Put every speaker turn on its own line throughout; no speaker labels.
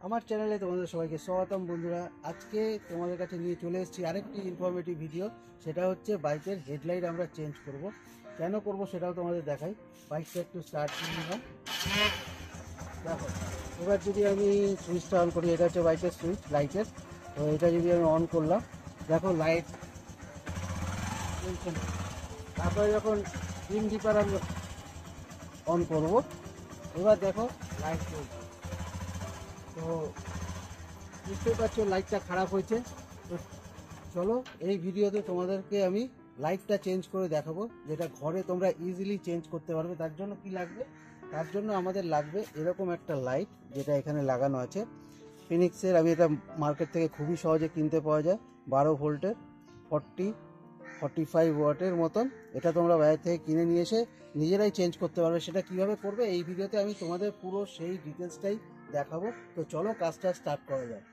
আমার চ্যানেলে তোমাদের সবাইকে স্বাগতম বন্ধুরা। আজকে তোমাদের কাছে নিয়ে চলে এসেছি আরেকটি ইনফরমেটিভ ভিডিও। সেটা হচ্ছে বাইকের হেডলাইট আমরা চেঞ্জ করব। কেন করব সেটাও তোমাদের দেখাই। বাইকটা একটু স্টার্ট করে নিলাম। দেখো, এবার যদি আমি সুইচটা অন করি, এটা হচ্ছে বাইকের সুইচ লাইটের। তো এটা যদি আমি অন করলাম, দেখো লাইট জ্বলছে না। তারপরে যখন ডিম ডিপার আমি অন করব, এবার দেখো লাইট জ্বলছে। তো বুঝতেই পারছো লাইটটা খারাপ হয়েছে। তো চলো এই ভিডিওতে তোমাদেরকে আমি লাইটটা চেঞ্জ করে দেখাবো, যেটা ঘরে তোমরা ইজিলি চেঞ্জ করতে পারবে। তার জন্য কি লাগবে? তার জন্য আমাদের লাগবে এরকম একটা লাইট, যেটা এখানে লাগানো আছে ফিনিক্সের। আমি এটা মার্কেট থেকে খুবই সহজে কিনতে পাওয়া যায়। 12 ভোল্টের 45 ওয়াটের মতন। এটা তোমরা বাইরে থেকে কিনে নিয়ে এসে নিজেরাই চেঞ্জ করতে পারবে। সেটা কিভাবে করবে এই ভিডিওতে আমি তোমাদের পুরো সেই ডিটেলসটাই দেখাবো। তো চলো কাজটা স্টার্ট করা যায়।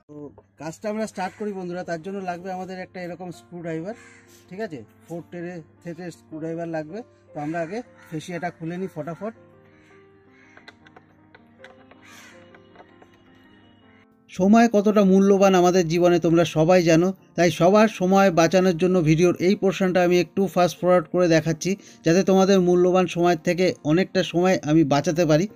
তো কাজটা আমরা স্টার্ট করি বন্ধুরা। তার জন্য লাগবে আমাদের একটা এরকম স্ক্রুড্রাইভার, ঠিক আছে? 4 থ্রেডের স্ক্রুড্রাইভার লাগবে। তো আমরা আগে ফেসিয়াটা খুলে নিই ফটাফট। সময় কতটা মূল্যবান আমাদের জীবনে তোমরা সবাই জানো। তাই সবার সময় বাঁচানোর জন্য ভিডিওর এই পোর্শনটা আমি একটু ফাস্ট ফরওয়ার্ড করে দেখাচ্ছি, যাতে তোমাদের মূল্যবান সময় থেকে অনেকটা সময় আমি বাঁচাতে পারি।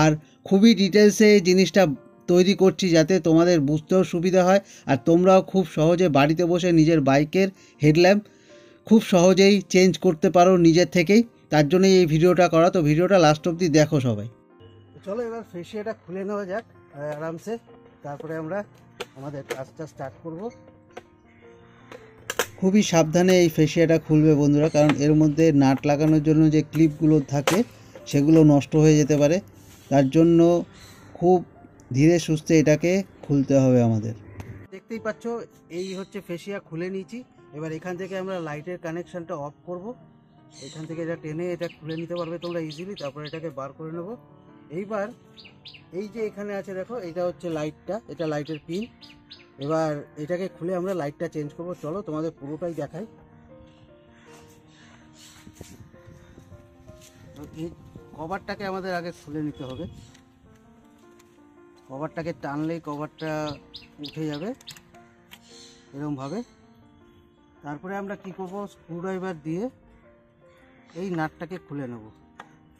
আর খুবই ডিটেলসে এই জিনিসটা তৈরি করছি, যাতে তোমাদের বুঝতেও সুবিধা হয় আর তোমরাও খুব সহজে বাড়িতে বসে নিজের বাইকের হেডল্যাম্প খুব সহজেই চেঞ্জ করতে পারো নিজের থেকেই। তার জন্যই এই ভিডিওটা করা। তো ভিডিওটা লাস্ট অবধি দেখো সবাই। চলো এবার ফেসিয়াটা খুলে নেওয়া যাক আরামসে। তারপরে আমরা আমাদের কাজটা স্টার্ট করব। খুবই সাবধানে এই ফেসিয়াটা খুলবে বন্ধুরা, কারণ এর মধ্যে নাট লাগানোর জন্য যে ক্লিপগুলো থাকে সেগুলো নষ্ট হয়ে যেতে পারে। তার জন্য খুব ধীরে সুস্থে এটাকে খুলতে হবে আমাদের। দেখতেই পাচ্ছ এই হচ্ছে ফেসিয়া খুলে নিয়েছি। এবার এখান থেকে আমরা লাইটের কানেকশানটা অফ করব। এখান থেকে এটা টেনে এটা খুলে নিতে পারবে তোমরা ইজিলি। তারপরে এটাকে বার করে নেব। এইবার এই যে এখানে আছে দেখো, এটা হচ্ছে লাইটটা, এটা লাইটের পিন। এবার এটাকে খুলে আমরা লাইটটা চেঞ্জ করব। চলো তোমাদের পুরোটাই দেখাই। তো এই কভারটাকে আমাদের আগে খুলে নিতে হবে। কভারটাকে টানলেই কভারটা উঠে যাবে এরকমভাবে। তারপরে আমরা কি করব, স্ক্রুড্রাইভার দিয়ে এই নাটটাকে খুলে নেব।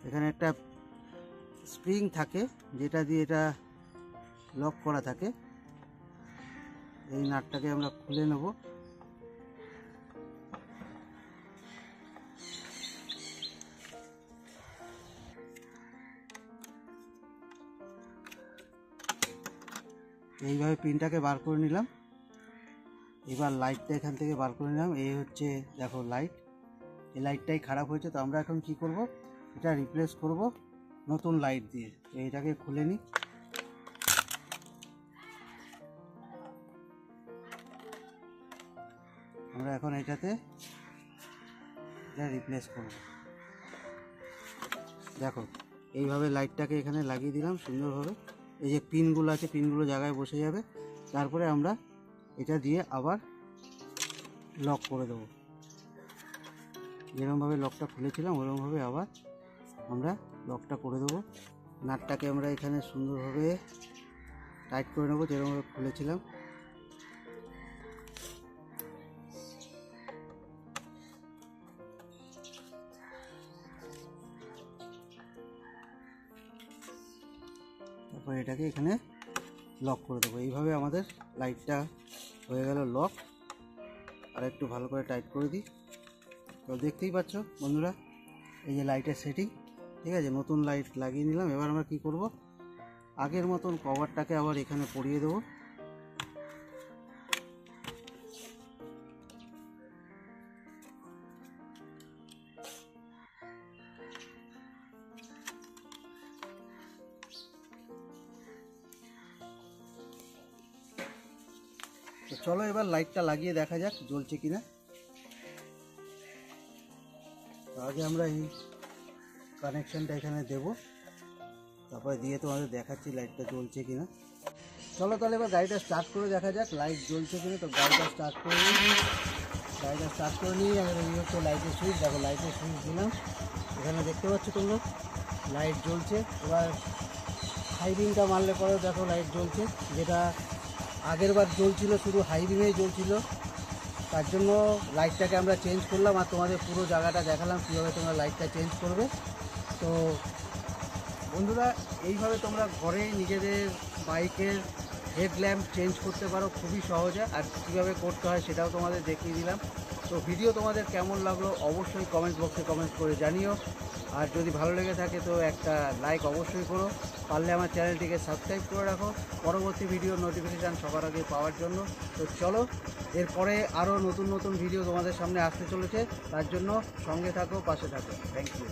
এখানে একটা স্প্রিং থাকে যেটা দিয়ে এটা লক করা থাকে। এই নাটটাকে আমরা খুলে নেব। এইভাবে পিনটাকে বার করে নিলাম। এবার লাইটটা এখান থেকে বার করে নিলাম। এই হচ্ছে দেখো লাইট, এই লাইটটাই খারাপ হয়েছে। তো আমরা এখন কি করব, এটা রিপ্লেস করব নতুন লাইট দিয়ে। এইটাকে খুলে নিই। আমরা এখন এটাতে এটা রিপ্লেস করব। দেখো এইভাবে লাইটটাকে এখানে লাগিয়ে দিলাম সুন্দরভাবে। এই যে পিনগুলো আছে, পিনগুলো জায়গায় বসে যাবে। তারপরে আমরা এটা দিয়ে আবার লক করে দেবো। যেরকমভাবে লকটা খুলেছিলাম ওরকমভাবে আবার আমরা লকটা করে দেবো। নাটটাকে আমরা এখানে সুন্দরভাবে টাইট করে নেবো, যেরকমভাবে খুলেছিলাম। তারপর এটাকে এখানে লক করে দেবো। এইভাবে আমাদের লাইটটা হয়ে গেল লক। আর একটু ভালো করে টাইট করে দিই। তো দেখতেই পাচ্ছ বন্ধুরা, এই যে লাইটের সেটিং, ঠিক আছে? নতুন লাইট লাগিয়ে নিলাম। এবার আমরা কি করব, আগের মতন কভারটাকে আবার এখানে পরিয়ে দেবো। তো চলো এবার লাইটটা লাগিয়ে দেখা যাক জ্বলছে কিনা। আগে আমরা এই কানেকশানটা এখানে দেব, তারপরে দিয়ে তোমাদের দেখাচ্ছি লাইটটা জ্বলছে কিনা। চলো তাহলে এবার গাড়িটা স্টার্ট করে দেখা যাক লাইট জ্বলছে কিনা। তো গাড়িটা স্টার্ট করে নিই। আর এই হচ্ছে লাইটের সুইচ। দেখো লাইটের সুইচ দিলাম, এখানে দেখতে পাচ্ছ তোমরা লাইট জ্বলছে। এবার হাই বিমটা মারলে পরেও দেখো লাইট জ্বলছে, যেটা আগের বার জ্বলছিল শুধু হাই বিমেই জ্বলছিল। তার জন্য লাইটটাকে আমরা চেঞ্জ করলাম আর তোমাদের পুরো জায়গাটা দেখালাম কীভাবে তোমরা লাইটটা চেঞ্জ করবে। তো বন্ধুরা, এইভাবে তোমরা ঘরে নিজেদের বাইকের হেডল্যাম্প চেঞ্জ করতে পারো খুবই সহজে, আর কীভাবে করতে হয় সেটাও তোমাদের দেখিয়ে দিলাম। তো ভিডিও তোমাদের কেমন লাগলো অবশ্যই কমেন্ট বক্সে কমেন্ট করে জানিও, আর যদি ভালো লেগে থাকে তো একটা লাইক অবশ্যই করো, পারলে আমার চ্যানেলটিকে সাবস্ক্রাইব করে রাখো পরবর্তী ভিডিওর নোটিফিকেশান সবার আগে পাওয়ার জন্য। তো চলো, এরপরে আরও নতুন নতুন ভিডিও তোমাদের সামনে আসতে চলেছে, তার জন্য সঙ্গে থাকো, পাশে থাকো। Thank you.